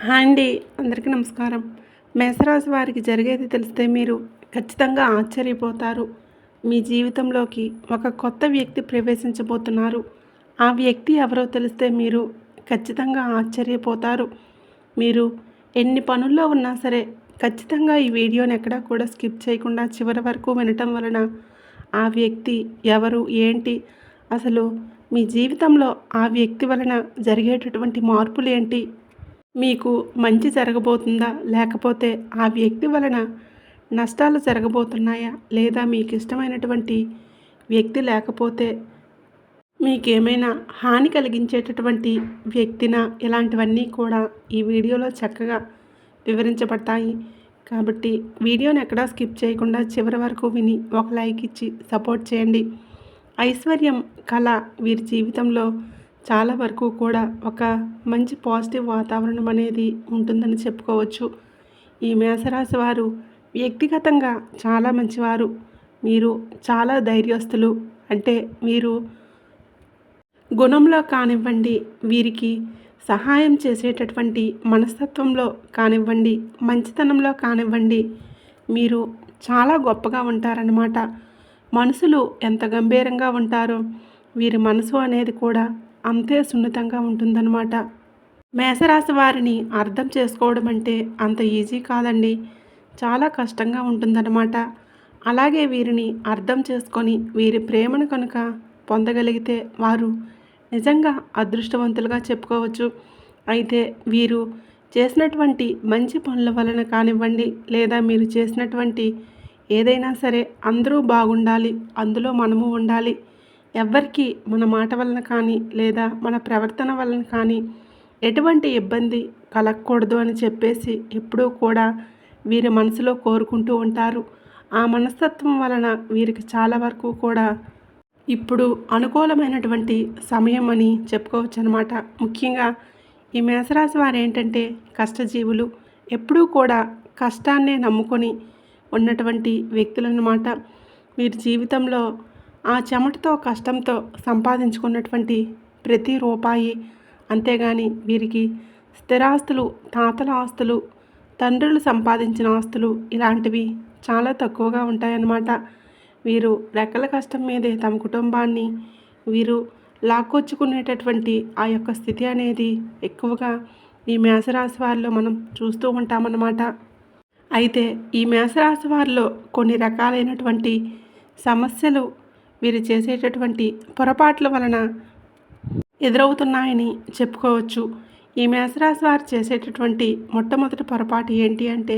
Hi అండి. అందరికీ నమస్కారం. మేషరాశి వారికి జరిగేది తెలిస్తే మీరు ఖచ్చితంగా ఆశ్చర్యపోతారు. మీ జీవితంలోకి ఒక కొత్త వ్యక్తి ప్రవేశించబోతున్నారు. ఆ వ్యక్తి ఎవరో తెలిస్తే మీరు ఖచ్చితంగా ఆశ్చర్యపోతారు. మీరు ఎన్ని పనుల్లో ఉన్నా సరే ఖచ్చితంగా ఈ వీడియోని ఎక్కడా కూడా స్కిప్ చేయకుండా చివరి వరకు వినటం వలన ఆ వ్యక్తి ఎవరు, ఏంటి, అసలు మీ జీవితంలో ఆ వ్యక్తి వలన జరిగేటటువంటి మార్పులేంటి, మీకు మంచి జరగబోతుందా? లేకపోతే ఆ వ్యక్తి వలన నష్టాలు జరగబోతున్నాయా? లేదా మీకు ఇష్టమైనటువంటి వ్యక్తి లేకపోతే మీకేమైనా హాని కలిగించేటటువంటి వ్యక్తినా? ఇలాంటివన్నీ కూడా ఈ వీడియోలో చక్కగా వివరించబడతాయి. కాబట్టి వీడియోని ఎక్కడా స్కిప్ చేయకుండా చివరి వరకు విని ఒక లైక్ ఇచ్చి సపోర్ట్ చేయండి. ఐశ్వర్యం, కళ వీరి జీవితంలో చాలా వరకు కూడా ఒక మంచి పాజిటివ్ వాతావరణం అనేది ఉంటుందని చెప్పుకోవచ్చు. ఈ మేషరాశి వారు వ్యక్తిగతంగా చాలా మంచివారు. మీరు చాలా ధైర్యస్తులు. అంటే మీరు గుణంలో కానివ్వండి, వీరికి సహాయం చేసేటటువంటి మనస్తత్వంలో కానివ్వండి, మంచితనంలో కానివ్వండి, మీరు చాలా గొప్పగా ఉంటారన్నమాట. మనుషులు ఎంత గంభీరంగా ఉంటారో వీరి మనసు అనేది కూడా అంతే సున్నితంగా ఉంటుందన్నమాట. మేషరాశి వారిని అర్థం చేసుకోవడం అంటే అంత ఈజీ కాదండి. చాలా కష్టంగా ఉంటుందన్నమాట. అలాగే వీరిని అర్థం చేసుకొని వీరి ప్రేమను కనుక పొందగలిగితే వారు నిజంగా అదృష్టవంతులుగా చెప్పుకోవచ్చు. అయితే వీరు చేసినటువంటి మంచి పనుల వలన కానివ్వండి, లేదా మీరు చేసినటువంటి ఏదైనా సరే అందరూ బాగుండాలి, అందులో మనము ఉండాలి, ఎవ్వరికీ మన మాట వలన కానీ లేదా మన ప్రవర్తన వలన కానీ ఎటువంటి ఇబ్బంది కలగకూడదు అని చెప్పేసి ఎప్పుడూ కూడా వీరి మనసులో కోరుకుంటూ ఉంటారు. ఆ మనస్తత్వం వలన వీరికి చాలా వరకు కూడా ఇప్పుడు అనుకూలమైనటువంటి సమయం అని చెప్పుకోవచ్చు అనమాట. ముఖ్యంగా ఈ మేషరాశి వారు ఏంటంటే కష్టజీవులు. ఎప్పుడూ కూడా కష్టాన్నే నమ్ముకొని ఉన్నటువంటి వ్యక్తులన్నమాట. వీరి జీవితంలో ఆ చెమటతో కష్టంతో సంపాదించుకున్నటువంటి ప్రతి రూపాయి, అంతేగాని వీరికి స్థిరాస్తులు, తాతల ఆస్తులు, తండ్రులు సంపాదించిన ఆస్తులు ఇలాంటివి చాలా తక్కువగా ఉంటాయన్నమాట. వీరు రెక్కల కష్టం మీదే తమ కుటుంబాన్ని వీరు లాక్కొచ్చుకునేటటువంటి ఆ యొక్క స్థితి అనేది ఎక్కువగా ఈ మేషరాశి వారిలో మనం చూస్తూ ఉంటామన్నమాట. అయితే ఈ మేషరాశి వారిలో కొన్ని రకాలైనటువంటి సమస్యలు వీరు చేసేటటువంటి పొరపాట్ల వలన ఎదురవుతున్నాయని చెప్పుకోవచ్చు. ఈ మేషరాశి వారు చేసేటటువంటి మొట్టమొదటి పొరపాటు ఏంటి అంటే,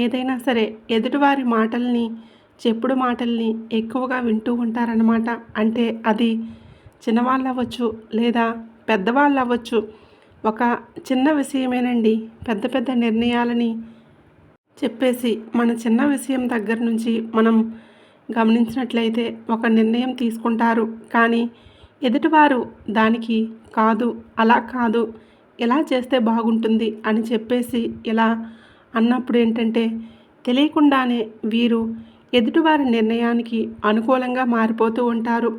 ఏదైనా సరే ఎదుటివారి మాటల్ని, చెప్పుడు మాటల్ని ఎక్కువగా వింటూ ఉంటారన్నమాట. అంటే అది చిన్నవాళ్ళు అవ్వచ్చు లేదా పెద్దవాళ్ళు అవ్వచ్చు. ఒక చిన్న విషయమేనండి పెద్ద పెద్ద నిర్ణయాలని చెప్పేసి మన చిన్న విషయం దగ్గర నుంచి మనం గమనించినట్లయితే ఒక నిర్ణయం తీసుకుంటారు. కానీ ఎదుటివారు దానికి కాదు, అలా కాదు, ఎలా చేస్తే బాగుంటుంది అని చెప్పేసి ఇలా అన్నప్పుడు ఏంటంటే తెలియకుండానే వీరు ఎదుటివారి నిర్ణయానికి అనుకూలంగా మారిపోతూ ఉంటారు.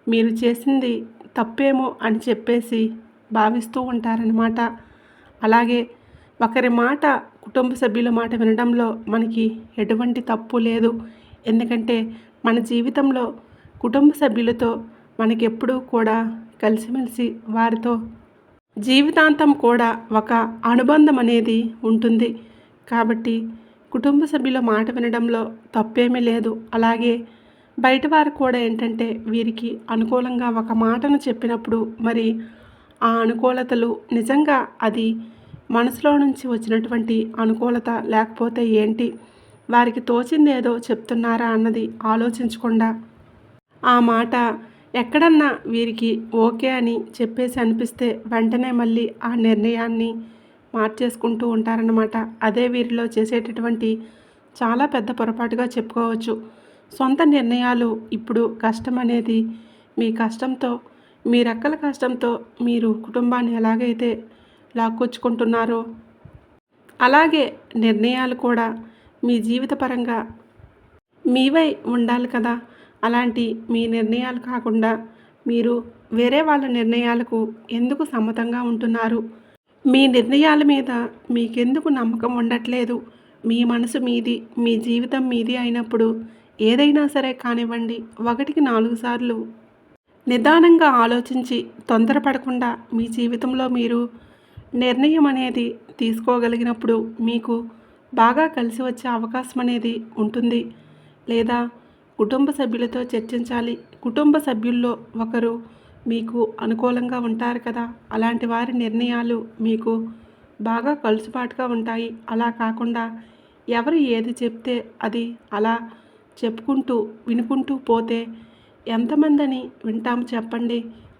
మీరు చేసింది తప్పేమో అని చెప్పేసి భావిస్తూ ఉంటారన్నమాట. అలాగే ఒకరి మాట, కుటుంబ సభ్యుల మాట వినడంలో మనకి ఎటువంటి తప్పు లేదు. ఎందుకంటే మన జీవితంలో కుటుంబ సభ్యులతో మనకెప్పుడూ కూడా కలిసిమెలిసి వారితో జీవితాంతం కూడా ఒక అనుబంధం అనేది ఉంటుంది. కాబట్టి కుటుంబ సభ్యుల మాట వినడంలో తప్పేమీ లేదు. అలాగే బయట వారు కూడా ఏంటంటే వీరికి అనుకూలంగా ఒక మాటను చెప్పినప్పుడు మరి ఆ అనుకూలతలు నిజంగా అది మనసులో నుంచి వచ్చినటువంటి అనుకూలత లేకపోతే ఏంటి, వారికి తోచింది ఏదో చెప్తున్నారా అన్నది ఆలోచించకుండా ఆ మాట ఎక్కడన్నా వీరికి ఓకే అని చెప్పేసి అనిపిస్తే వెంటనే మళ్ళీ ఆ నిర్ణయాన్ని మార్చేసుకుంటూ ఉంటారన్నమాట. అదే వీరిలో చేసేటటువంటి చాలా పెద్ద పొరపాటుగా చెప్పుకోవచ్చు. సొంత నిర్ణయాలు ఇప్పుడు కష్టం అనేది మీ కష్టంతో, మీ రెక్కల కష్టంతో మీరు కుటుంబాన్ని ఎలాగైతే లాక్కొచ్చుకుంటున్నారో అలాగే నిర్ణయాలు కూడా మీ జీవితపరంగా మీవై ఉండాలి కదా. అలాంటి మీ నిర్ణయాలు కాకుండా మీరు వేరే వాళ్ళ నిర్ణయాలకు ఎందుకు సమ్మతంగా ఉంటున్నారు? మీ నిర్ణయాల మీద మీకెందుకు నమ్మకం ఉండట్లేదు? మీ మనసు మీది, మీ జీవితం మీది అయినప్పుడు ఏదైనా సరే కానివ్వండి, ఒకటికి 4 సార్లు నిదానంగా ఆలోచించి తొందరపడకుండా మీ జీవితంలో మీరు నిర్ణయం అనేది తీసుకోగలిగినప్పుడు మీకు బాగా కలిసి వచ్చే అవకాశం అనేది ఉంటుంది. లేదా కుటుంబ సభ్యులతో చర్చించాలి. కుటుంబ సభ్యుల్లో ఒకరు మీకు అనుకూలంగా ఉంటారు కదా! అలాంటి వారి నిర్ణయాలు మీకు బాగా కలుసుబాటుగా ఉంటాయి. అలా కాకుండా ఎవరు ఏది చెప్తే అది అలా చెప్పుకుంటూ, వినుకుంటూ పోతే ఎంతమందని వింటాం చెప్పండి?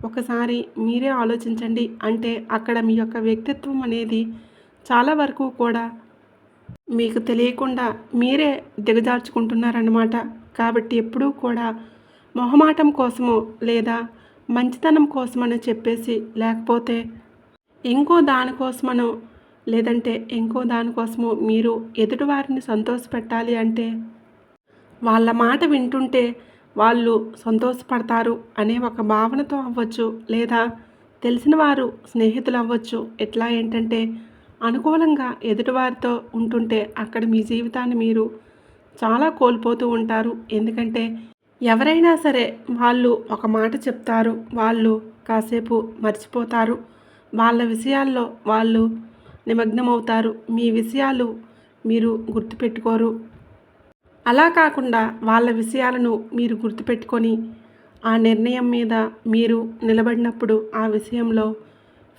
ఒకసారి మీరే ఆలోచించండి. అంటే అక్కడ మీ యొక్క వ్యక్తిత్వం అనేది చాలా వరకు కూడా మీకు తెలియకుండా మీరే దిగజార్చుకుంటున్నారన్నమాట. కాబట్టి ఎప్పుడూ కూడా మొహమాటం కోసమో లేదా మంచితనం కోసమని చెప్పేసి లేకపోతే ఇంకో దానికోసమనో లేదంటే ఇంకో దానికోసమో మీరు ఎదుటివారిని సంతోషపెట్టాలి అంటే వాళ్ళ మాట వింటుంటే వాళ్ళు సంతోషపడతారు అనే ఒక భావనతో అవ్వచ్చు, లేదా తెలిసిన వారు స్నేహితులు అవ్వచ్చు. ఎట్లా ఏంటంటే అనుకూలంగా ఎదుటివారితో ఉంటుంటే అక్కడ మీ జీవితాన్ని మీరు చాలా కోల్పోతూ ఉంటారు. ఎందుకంటే ఎవరైనా సరే వాళ్ళు ఒక మాట చెప్తారు, వాళ్ళు కాసేపు మర్చిపోతారు, వాళ్ళ విషయాల్లో వాళ్ళు నిమగ్నమవుతారు, మీ విషయాలు మీరు గుర్తుపెట్టుకోరు. అలా కాకుండా వాళ్ళ విషయాలను మీరు గుర్తుపెట్టుకొని ఆ నిర్ణయం మీద మీరు నిలబడినప్పుడు ఆ విషయంలో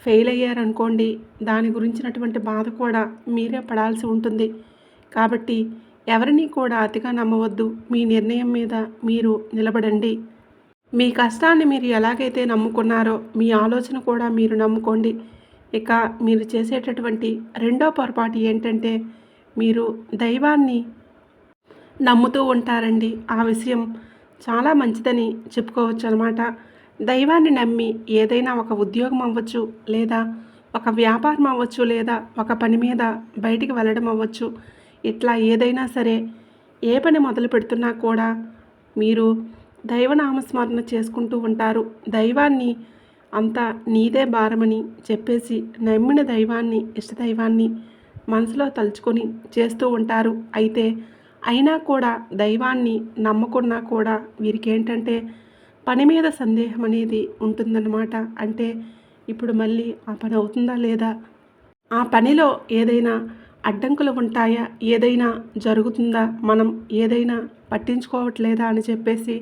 ఫెయిల్ అయ్యారనుకోండి, దాని గురించినటువంటి బాధ కూడా మీరే పడాల్సి ఉంటుంది. కాబట్టి ఎవరిని కూడా అతిగా నమ్మవద్దు. మీ నిర్ణయం మీద మీరు నిలబడండి. మీ కష్టాన్ని మీరు ఎలాగైతే నమ్ముకున్నారో మీ ఆలోచన కూడా మీరు నమ్ముకోండి. ఇక మీరు చేసేటటువంటి రెండో పొరపాటు ఏంటంటే మీరు దైవాన్ని నమ్ముతూ ఉంటారండి. ఆ విషయం చాలా మంచిదని చెప్పుకోవచ్చు అనమాట. దైవాన్ని నమ్మి ఏదైనా ఒక ఉద్యోగం అవ్వచ్చు, లేదా ఒక వ్యాపారం అవ్వచ్చు, లేదా ఒక పని మీద బయటికి వెళ్ళడం అవ్వచ్చు. ఇట్లా ఏదైనా సరే ఏ పని మొదలు పెడుతున్నా కూడా మీరు దైవనామస్మరణ చేసుకుంటూ ఉంటారు. దైవాన్ని అంతా నీదే భారమని చెప్పేసి నమ్మిన దైవాన్ని, ఇష్టదైవాన్ని మనసులో తలుచుకొని చేస్తూ ఉంటారు. అయినా కూడా దైవాన్ని నమ్మకున్నా కూడా వీరికేంటంటే పని మీద సందేహం అనేది ఉంటుందన్నమాట. అంటే ఇప్పుడు మళ్ళీ ఆ పని అవుతుందా లేదా? ఆ పనిలో ఏదైనా అడ్డంకులు ఉంటాయా? ఏదైనా జరుగుతుందా? మనం ఏదైనా పట్టించుకోవట్లేదా అని చెప్పేసి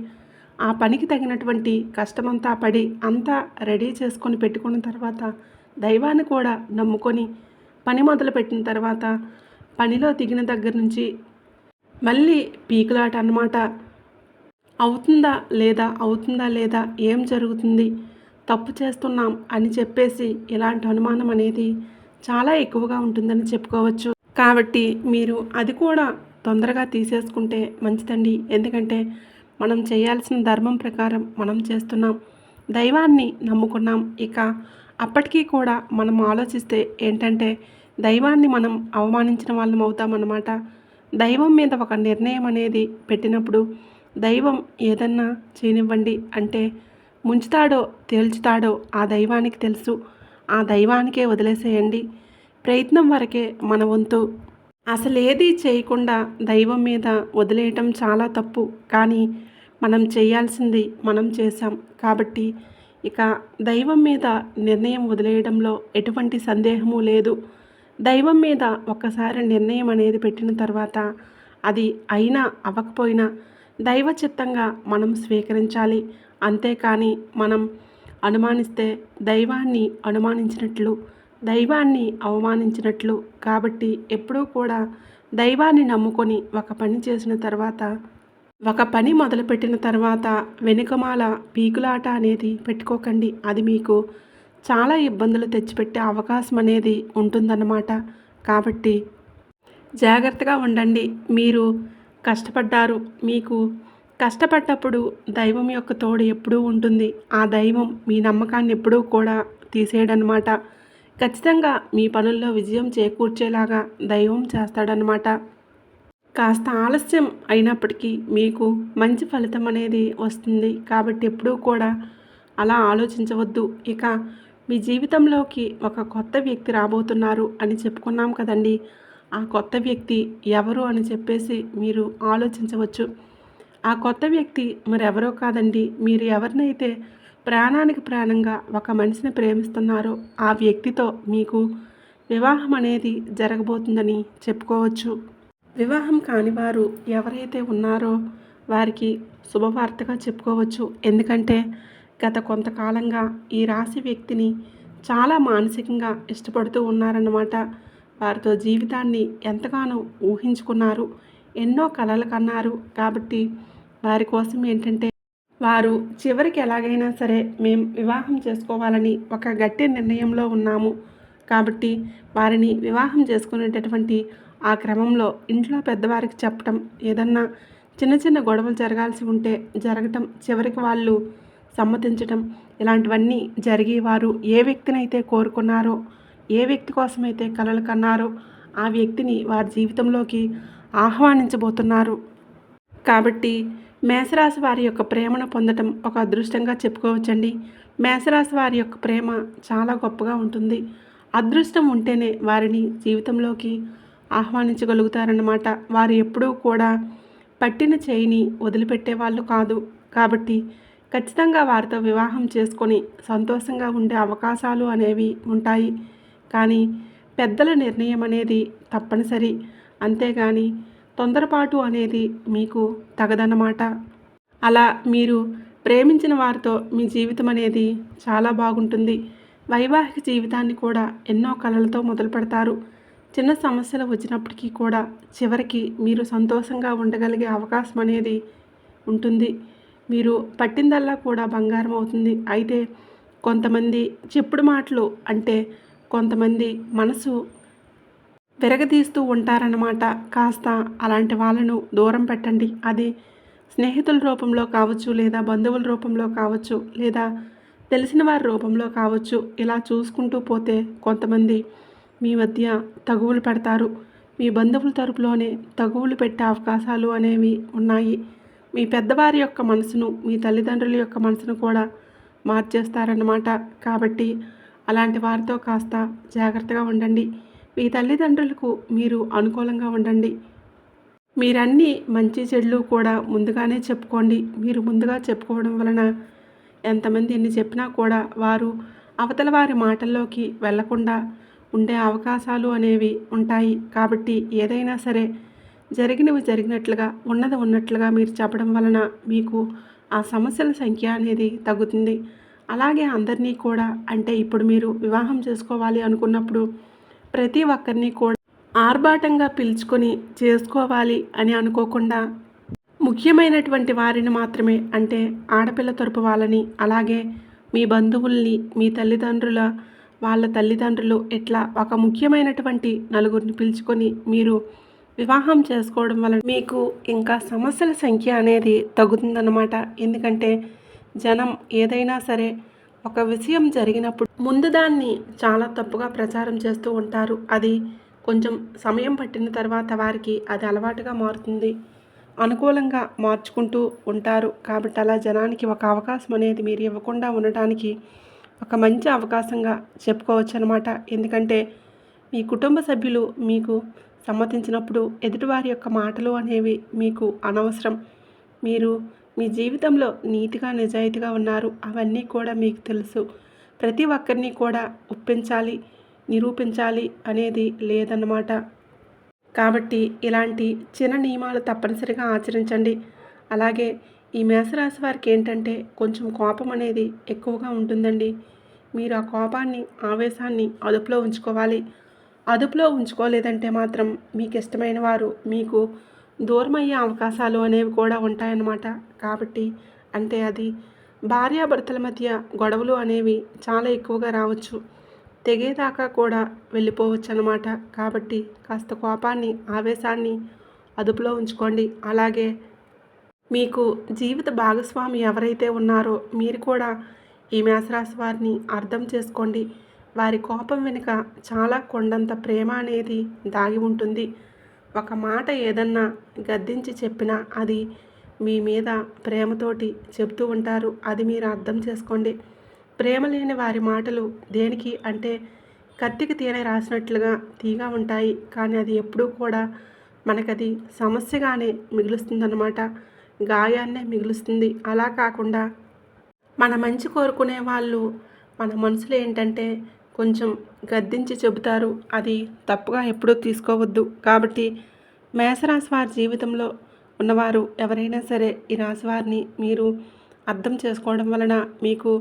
ఆ పనికి తగినటువంటి కష్టమంతా పడి అంతా రెడీ చేసుకొని పెట్టుకున్న తర్వాత దైవాన్ని కూడా నమ్ముకొని పని మొదలుపెట్టిన తర్వాత పనిలో దిగిన దగ్గర నుంచి మళ్ళీ పీకులాట అన్నమాట. అవుతుందా లేదా? అవుతుందా లేదా? ఏం జరుగుతుంది? తప్పు చేస్తున్నాం అని చెప్పేసి ఇలాంటి అనుమానం అనేది చాలా ఎక్కువగా ఉంటుందని చెప్పుకోవచ్చు. కాబట్టి మీరు అది కూడా తొందరగా తీసేసుకుంటే మంచిదండి. ఎందుకంటే మనం చేయాల్సిన ధర్మం ప్రకారం మనం చేస్తున్నాం. దైవాన్ని నమ్ముకున్నాం. ఇక అప్పటికీ కూడా మనం ఆలోచిస్తే ఏంటంటే దైవాన్ని మనం అవమానించిన వాళ్ళం అవుతామన్నమాట. దైవం మీద ఒక నిర్ణయం అనేది పెట్టినప్పుడు దైవం ఏదన్నా చేయనివ్వండి, అంటే ముంచుతాడో తేల్చుతాడో ఆ దైవానికి తెలుసు. ఆ దైవానికే వదిలేసేయండి. ప్రయత్నం వరకే మన వంతు. అసలేది చేయకుండా దైవం మీద వదిలేయటం చాలా తప్పు. కానీ మనం చేయాల్సింది మనం చేశాం కాబట్టి ఇక దైవం మీద నిర్ణయం వదిలేయడంలో ఎటువంటి సందేహము లేదు. దైవం మీద ఒక్కసారి నిర్ణయం అనేది పెట్టిన తర్వాత అది అయినా అవ్వకపోయినా దైవ చిత్తంగా మనం స్వీకరించాలి. అంతేకాని మనం అనుమానిస్తే దైవాన్ని అనుమానించినట్లు, దైవాన్ని అవమానించినట్లు. కాబట్టి ఎప్పుడూ కూడా దైవాన్ని నమ్ముకొని ఒక పని చేసిన తర్వాత, ఒక పని మొదలుపెట్టిన తర్వాత వెనుకమాల పీకులాట అనేది పెట్టుకోకండి. అది మీకు చాలా ఇబ్బందులు తెచ్చిపెట్టే అవకాశం అనేది ఉంటుందన్నమాట. కాబట్టి జాగ్రత్తగా ఉండండి. మీరు కష్టపడ్డారు. మీకు కష్టపడ్డప్పుడు దైవం యొక్క తోడు ఎప్పుడూ ఉంటుంది. ఆ దైవం మీ నమ్మకాన్ని ఎప్పుడూ కూడా తీసేయడనమాట. ఖచ్చితంగా మీ పనుల్లో విజయం చేకూర్చేలాగా దైవం చేస్తాడనమాట. కాస్త ఆలస్యం అయినప్పటికీ మీకు మంచి ఫలితం అనేది వస్తుంది. కాబట్టి ఎప్పుడూ కూడా అలా ఆలోచించవద్దు. ఇక మీ జీవితంలోకి ఒక కొత్త వ్యక్తి రాబోతున్నారు అని చెప్పుకున్నాం కదండి. ఆ కొత్త వ్యక్తి ఎవరు అని చెప్పేసి మీరు ఆలోచించవచ్చు. ఆ కొత్త వ్యక్తి మరెవరో కాదండి. మీరు ఎవరినైతే ప్రాణానికి ప్రాణంగా ఒక మనిషిని ప్రేమిస్తున్నారో ఆ వ్యక్తితో మీకు వివాహం అనేది జరగబోతుందని చెప్పుకోవచ్చు. వివాహం కాని వారు ఎవరైతే ఉన్నారో వారికి శుభవార్తగా చెప్పుకోవచ్చు. ఎందుకంటే గత కొంతకాలంగా ఈ రాశి వ్యక్తిని చాలా మానసికంగా ఇష్టపడుతూ ఉన్నారన్నమాట. వారితో జీవితాన్ని ఎంతగానో ఊహించుకున్నారు, ఎన్నో కలలు కన్నారు. కాబట్టి వారి కోసం ఏంటంటే వారు చివరికి ఎలాగైనా సరే మేము వివాహం చేసుకోవాలని ఒక గట్టి నిర్ణయంలో ఉన్నాము. కాబట్టి వారిని వివాహం చేసుకునేటటువంటి ఆ క్రమంలో ఇంట్లో పెద్దవారికి చెప్పటం, ఏదన్నా చిన్న చిన్న గొడవలు జరగాల్సి ఉంటే జరగటం, చివరికి వాళ్ళు సమ్మతించటం, ఇలాంటివన్నీ జరిగి వారు ఏ వ్యక్తినైతే కోరుకున్నారో, ఏ వ్యక్తి కోసమైతే కలలు కన్నారో ఆ వ్యక్తిని వారి జీవితంలోకి ఆహ్వానించబోతున్నారు. కాబట్టి మేషరాశి వారి యొక్క ప్రేమను పొందటం ఒక అదృష్టంగా చెప్పుకోవచ్చండి. మేషరాశి వారి యొక్క ప్రేమ చాలా గొప్పగా ఉంటుంది. అదృష్టం ఉంటేనే వారిని జీవితంలోకి ఆహ్వానించగలుగుతారన్నమాట. వారు ఎప్పుడూ కూడా పట్టిన చేయిని వదిలిపెట్టే వాళ్ళు కాదు. కాబట్టి ఖచ్చితంగా వారితో వివాహం చేసుకొని సంతోషంగా ఉండే అవకాశాలు అనేవి ఉంటాయి. కానీ పెద్దల నిర్ణయం అనేది తప్పనిసరి. అంతేగాని తొందరపాటు అనేది మీకు తగదన్నమాట. అలా మీరు ప్రేమించిన వారితో మీ జీవితం అనేది చాలా బాగుంటుంది. వైవాహిక జీవితాన్ని కూడా ఎన్నో కలలతో మొదలు పెడతారు. చిన్న సమస్యలు వచ్చినప్పటికీ కూడా చివరికి మీరు సంతోషంగా ఉండగలిగే అవకాశం అనేది ఉంటుంది. మీరు పట్టిందల్లా కూడా బంగారం అవుతుంది. అయితే కొంతమంది చెప్పుడు మాటలు అంటే కొంతమంది మనసు విరగదీస్తూ ఉంటారన్నమాట. కాస్త అలాంటి వాళ్ళను దూరం పెట్టండి. అది స్నేహితుల రూపంలో కావచ్చు, లేదా బంధువుల రూపంలో కావచ్చు, లేదా తెలిసిన వారి రూపంలో కావచ్చు. ఇలా చూసుకుంటూ పోతే కొంతమంది మీ మధ్య తగువులు పెడతారు. మీ బంధువుల తరపులోనే తగువులు పెట్టే అవకాశాలు అనేవి ఉన్నాయి. మీ పెద్దవారి యొక్క మనసును, మీ తల్లిదండ్రుల యొక్క మనసును కూడా మార్చేస్తారన్నమాట. కాబట్టి అలాంటి వారితో కాస్త జాగ్రత్తగా ఉండండి. మీ తల్లిదండ్రులకు మీరు అనుకూలంగా ఉండండి. మీరన్నీ మంచి చెడులు కూడా ముందుగానే చెప్పుకోండి. మీరు ముందుగా చెప్పుకోవడం వలన ఎంతమంది ఎన్ని చెప్పినా కూడా వారు అవతల వారి మాటల్లోకి వెళ్లకుండా ఉండే అవకాశాలు అనేవి ఉంటాయి. కాబట్టి ఏదైనా సరే జరిగినవి జరిగినట్లుగా, ఉన్నది ఉన్నట్లుగా మీరు చెప్పడం వలన మీకు ఆ సమస్యల సంఖ్య అనేది తగ్గుతుంది. అలాగే అందరినీ కూడా అంటే ఇప్పుడు మీరు వివాహం చేసుకోవాలి అనుకున్నప్పుడు ప్రతి ఒక్కరిని కూడా ఆర్భాటంగా పిలుచుకొని చేసుకోవాలి అని అనుకోకుండా ముఖ్యమైనటువంటి వారిని మాత్రమే, అంటే ఆడపిల్ల తరపు వాళ్ళని, అలాగే మీ బంధువుల్ని, మీ తల్లిదండ్రుల వాళ్ళ తల్లిదండ్రులు, ఇట్లా ఒక ముఖ్యమైనటువంటి నలుగురిని పిలుచుకొని మీరు వివాహం చేసుకోవడం వలన మీకు ఇంకా సమస్యల సంఖ్య అనేది తగ్గుతుందన్నమాట. ఎందుకంటే జనం ఏదైనా సరే ఒక విషయం జరిగినప్పుడు ముందు దాన్ని చాలా తప్పుగా ప్రచారం చేస్తూ ఉంటారు. అది కొంచెం సమయం పట్టిన తర్వాత వారికి అది అలవాటుగా మారుతుంది. అనుకూలంగా మార్చుకుంటూ ఉంటారు. కాబట్టి అలా జనానికి ఒక అవకాశం అనేది మీరు ఇవ్వకుండా ఉండటానికి ఒక మంచి అవకాశంగా చెప్పుకోవచ్చు అనమాట. ఎందుకంటే మీ కుటుంబ సభ్యులు మీకు సమ్మతించినప్పుడు ఎదుటివారి యొక్క మాటలు అనేవి మీకు అనవసరం. మీరు మీ జీవితంలో నీతిగా నిజాయితీగా ఉన్నారు, అవన్నీ కూడా మీకు తెలుసు. ప్రతి ఒక్కరిని కూడా ఒప్పించాలి, నిరూపించాలి అనేది లేదన్నమాట. కాబట్టి ఇలాంటి చిన్న నియమాలు తప్పనిసరిగా ఆచరించండి. అలాగే ఈ మేషరాశి వారికి ఏంటంటే కొంచెం కోపం అనేది ఎక్కువగా ఉంటుందండి. మీరు ఆ కోపాన్ని, ఆవేశాన్ని అదుపులో ఉంచుకోవాలి. అదుపులో ఉంచుకోలేదంటే మాత్రం మీకు ఇష్టమైన వారు మీకు దూరమయ్యే అవకాశాలు అనేవి కూడా ఉంటాయన్నమాట. కాబట్టి అంటే అది భార్యాభర్తల మధ్య గొడవలు అనేవి చాలా ఎక్కువగా రావచ్చు, తెగేదాకా కూడా వెళ్ళిపోవచ్చు అన్నమాట. కాబట్టి కాస్త కోపాన్ని, ఆవేశాన్ని అదుపులో ఉంచుకోండి. అలాగే మీకు జీవిత భాగస్వామి ఎవరైతే ఉన్నారో మీరు కూడా ఈ మేషరాశి వారిని అర్థం చేసుకోండి. వారి కోపం వెనుక చాలా కొండంత ప్రేమ అనేది దాగి ఉంటుంది. ఒక మాట ఏదన్నా గద్దించి చెప్పినా అది మీ మీద ప్రేమతోటి చెప్తూ ఉంటారు. అది మీరు అర్థం చేసుకోండి. ప్రేమ లేని వారి మాటలు దేనికి అంటే కత్తికి తేనె రాసినట్లుగా తీగా ఉంటాయి, కానీ అది ఎప్పుడూ కూడా మనకది సమస్యగానే మిగులుస్తుందన్నమాట. గాయాన్నే మిగులుస్తుంది. అలా కాకుండా మన మంచి కోరుకునే వాళ్ళు మన మనసులో ఏంటంటే కొంచెం గద్దించి చెబుతారు. అది తప్పుగా ఎప్పుడూ తీసుకోవద్దు. కాబట్టి మేషరాశి వారి జీవితంలో ఉన్నవారు ఎవరైనా సరే ఈ రాశి వారిని మీరు అర్థం చేసుకోవడం వలన మీకు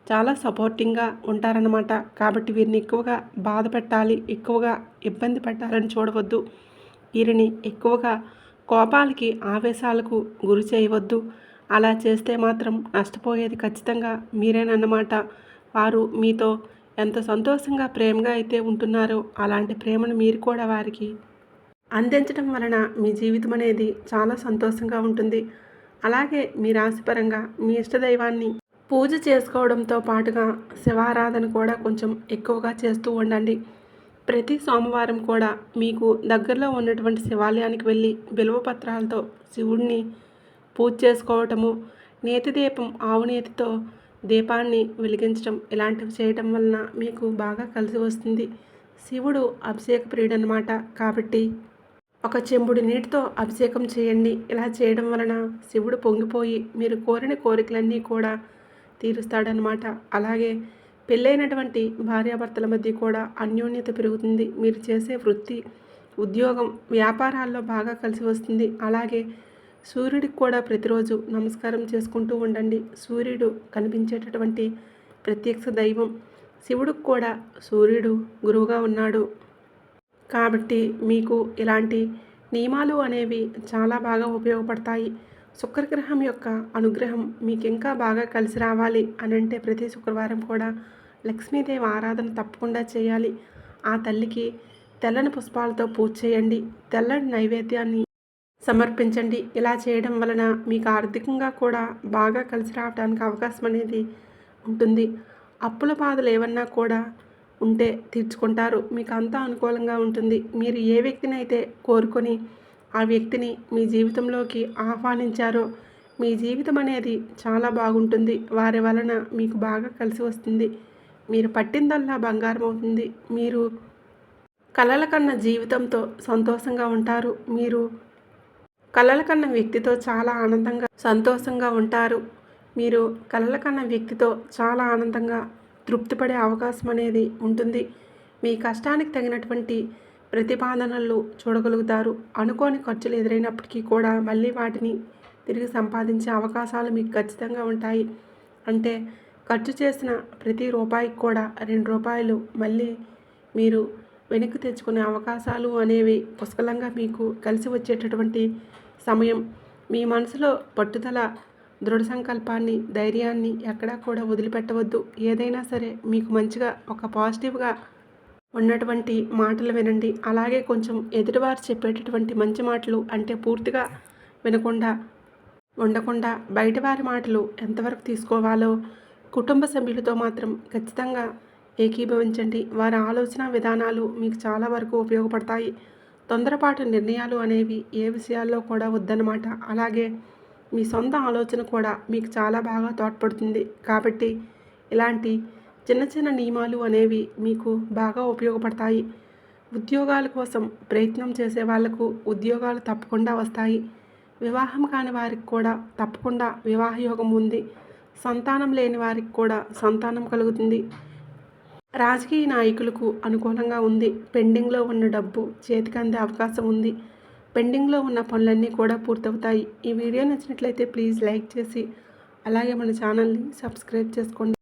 చాలా సపోర్టింగ్గా ఉంటారన్నమాట. కాబట్టి వీరిని ఎక్కువగా బాధ పెట్టాలి, ఎక్కువగా ఇబ్బంది పెట్టాలని చూడవద్దు. వీరిని ఎక్కువగా కోపాలకి ఆవేశాలకు గురి చేయవద్దు. అలా చేస్తే మాత్రం నష్టపోయేది ఖచ్చితంగా మీరేనన్నమాట. వారు మీతో ఎంత సంతోషంగా ప్రేమగా అయితే ఉంటున్నారో అలాంటి ప్రేమను మీరు కూడా వారికి అందించడం వలన మీ జీవితం అనేది చాలా సంతోషంగా ఉంటుంది. అలాగే మీ రాశిపరంగా మీ ఇష్టదైవాన్ని పూజ చేసుకోవడంతో పాటుగా శివారాధన కూడా కొంచెం ఎక్కువగా చేస్తూ ఉండండి. ప్రతి సోమవారం కూడా మీకు దగ్గరలో ఉన్నటువంటి శివాలయానికి వెళ్ళి బిల్వపత్రాలతో శివుడిని పూజ చేసుకోవటము, నేతి దీపం ఆవు నేతితో దీపాన్ని వెలిగించడం ఇలాంటివి చేయటం వలన మీకు బాగా కలిసి వస్తుంది. శివుడు అభిషేక ప్రియుడు అన్నమాట. కాబట్టి ఒక చెంబుడు నీటితో అభిషేకం చేయండి. ఇలా చేయడం వలన శివుడు పొంగిపోయి మీరు కోరిన కోరికలన్నీ కూడా తీరుస్తాడనమాట. అలాగే పెళ్ళైనటువంటి భార్యాభర్తల మధ్య కూడా అన్యోన్యత పెరుగుతుంది. మీరు చేసే వృత్తి, ఉద్యోగం, వ్యాపారాల్లో బాగా కలిసి వస్తుంది. అలాగే సూర్యుడికి కూడా ప్రతిరోజు నమస్కారం చేసుకుంటూ ఉండండి. సూర్యుడు కనిపించేటటువంటి ప్రత్యక్ష దైవం. శివుడికి కూడా సూర్యుడు గురువుగా ఉన్నాడు. కాబట్టి మీకు ఇలాంటి నియమాలు అనేవి చాలా బాగా ఉపయోగపడతాయి. శుక్రగ్రహం యొక్క అనుగ్రహం మీకు ఇంకా బాగా కలిసి రావాలి అని అంటే ప్రతి శుక్రవారం కూడా లక్ష్మీదేవి ఆరాధన తప్పకుండా చేయాలి. ఆ తల్లికి తెల్లని పుష్పాలతో పూజ చేయండి. తెల్లని నైవేద్యాన్ని సమర్పించండి. ఇలా చేయడం వలన మీకు ఆర్థికంగా కూడా బాగా కలిసి రావడానికి అవకాశం అనేది ఉంటుంది. అప్పుల బాధలు ఏమన్నా కూడా ఉంటే తీర్చుకుంటారు. మీకు అంతా అనుకూలంగా ఉంటుంది. మీరు ఏ వ్యక్తిని అయితే కోరుకొని ఆ వ్యక్తిని మీ జీవితంలోకి ఆహ్వానించారో మీ జీవితం అనేది చాలా బాగుంటుంది. వారి వలన మీకు బాగా కలిసి వస్తుంది. మీరు పట్టిందల్లా బంగారం అవుతుంది. మీరు కలల కన్న జీవితంతో సంతోషంగా ఉంటారు. మీరు కలల కన్న వ్యక్తితో చాలా ఆనందంగా సంతోషంగా ఉంటారు. మీరు కలల కన్న వ్యక్తితో చాలా ఆనందంగా తృప్తిపడే అవకాశం అనేది ఉంటుంది. మీ కష్టానికి తగినటువంటి ప్రతిపాదనలు చూడగలుగుతారు. అనుకోని ఖర్చులు ఎదురైనప్పటికీ కూడా మళ్ళీ వాటిని తిరిగి సంపాదించే అవకాశాలు మీకు ఖచ్చితంగా ఉంటాయి. అంటే ఖర్చు చేసిన ప్రతి రూపాయికి కూడా 2 రూపాయలు మళ్ళీ మీరు వెనక్కి తెచ్చుకునే అవకాశాలు అనేవి పుష్కలంగా మీకు కలిసి వచ్చేటటువంటి సమయం. మీ మనసులో పట్టుదల, దృఢ సంకల్పాన్ని, ధైర్యాన్ని ఎక్కడా కూడా వదిలిపెట్టవద్దు. ఏదైనా సరే మీకు మంచిగా ఒక పాజిటివ్గా ఉన్నటువంటి మాటలు వినండి. అలాగే కొంచెం ఎదుటివారు చెప్పేటటువంటి మంచి మాటలు అంటే పూర్తిగా వినకుండా ఉండకుండా బయటవారి మాటలు ఎంతవరకు తీసుకోవాలో కుటుంబ సభ్యులతో మాత్రం ఖచ్చితంగా ఏకీభవించండి. వారి ఆలోచన విధానాలు మీకు చాలా వరకు ఉపయోగపడతాయి. తొందరపాటు నిర్ణయాలు అనేవి ఏ విషయాల్లో కూడా వద్దన్నమాట. అలాగే మీ సొంత ఆలోచన కూడా మీకు చాలా బాగా తోడ్పడుతుంది. కాబట్టి ఇలాంటి చిన్న చిన్న నియమాలు అనేవి మీకు బాగా ఉపయోగపడతాయి. ఉద్యోగాల కోసం ప్రయత్నం చేసే వాళ్లకు ఉద్యోగాలు తప్పకుండా వస్తాయి. వివాహం కాని వారికి కూడా తప్పకుండా వివాహ యోగం ఉంది. సంతానం లేని వారికి కూడా సంతానం కలుగుతుంది. రాజకీయ నాయకులకు అనుకూలంగా ఉంది. పెండింగ్లో ఉన్న డబ్బు చేతికి అందే అవకాశం ఉంది. పెండింగ్లో ఉన్న పనులన్నీ కూడా పూర్తవుతాయి. ఈ వీడియో నచ్చినట్లయితే ప్లీజ్ లైక్ చేసి అలాగే మన ఛానల్ని సబ్స్క్రైబ్ చేసుకోండి.